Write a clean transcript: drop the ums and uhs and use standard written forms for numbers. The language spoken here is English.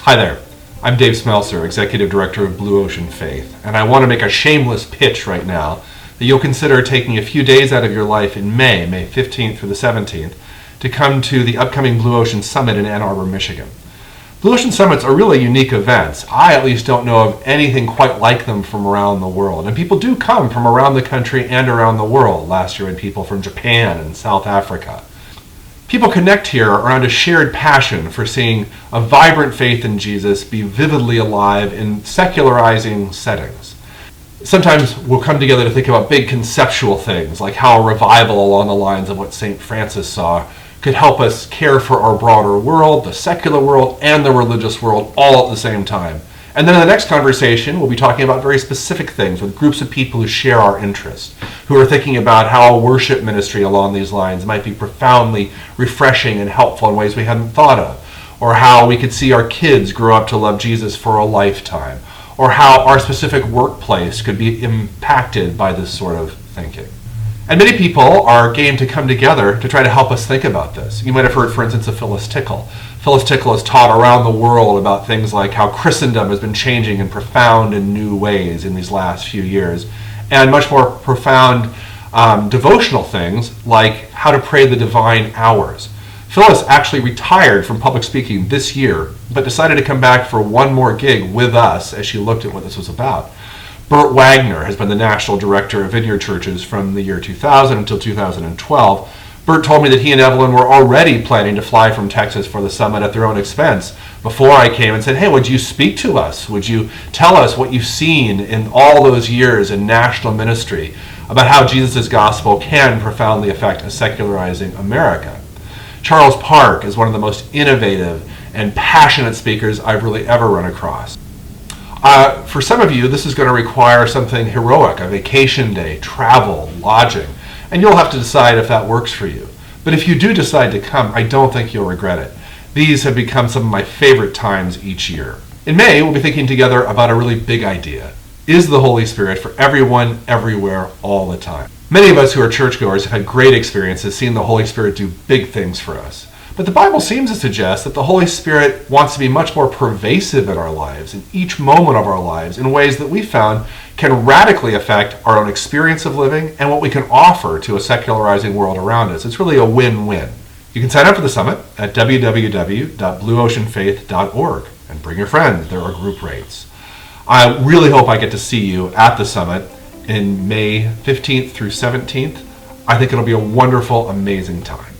Hi there, I'm Dave Schmeltzer, Executive Director of Blue Ocean Faith, and I want to make a shameless pitch right now that you'll consider taking a few days out of your life in May 15th through the 17th, to come to the upcoming Blue Ocean Summit in Ann Arbor, Michigan. Blue Ocean Summits are really unique events. I at least don't know of anything quite like them from around the world, and people do come from around the country and around the world. Last year we had people from Japan and South Africa. People connect here around a shared passion for seeing a vibrant faith in Jesus be vividly alive in secularizing settings. Sometimes we'll come together to think about big conceptual things, like how a revival along the lines of what St. Francis saw could help us care for our broader world, the secular world, and the religious world all at the same time. And then in the next conversation, we'll be talking about very specific things with groups of people who share our interests, who are thinking about how a worship ministry along these lines might be profoundly refreshing and helpful in ways we hadn't thought of, or how we could see our kids grow up to love Jesus for a lifetime, or how our specific workplace could be impacted by this sort of thinking. And many people are game to come together to try to help us think about this. You might have heard, for instance, of Phyllis Tickle. Phyllis Tickle has taught around the world about things like how Christendom has been changing in profound and new ways in these last few years, and much more profound devotional things like how to pray the divine hours. Phyllis actually retired from public speaking this year, but decided to come back for one more gig with us as she looked at what this was about. Bert Wagner has been the national director of Vineyard Churches from the year 2000 until 2012. Bert told me that he and Evelyn were already planning to fly from Texas for the summit at their own expense before I came and said, hey, would you speak to us? Would you tell us what you've seen in all those years in national ministry about how Jesus' gospel can profoundly affect a secularizing America? Charles Park is one of the most innovative and passionate speakers I've really ever run across. For some of you, this is going to require something heroic, a vacation day, travel, lodging, and you'll have to decide if that works for you. But if you do decide to come, I don't think you'll regret it. These have become some of my favorite times each year. In May, we'll be thinking together about a really big idea. Is the Holy Spirit for everyone, everywhere, all the time? Many of us who are churchgoers have had great experiences seeing the Holy Spirit do big things for us. But the Bible seems to suggest that the Holy Spirit wants to be much more pervasive in our lives, in each moment of our lives, in ways that we found can radically affect our own experience of living and what we can offer to a secularizing world around us. It's really a win-win. You can sign up for the summit at www.blueoceanfaith.org and bring your friends. There are group rates. I really hope I get to see you at the summit in May 15th through 17th. I think it'll be a wonderful, amazing time.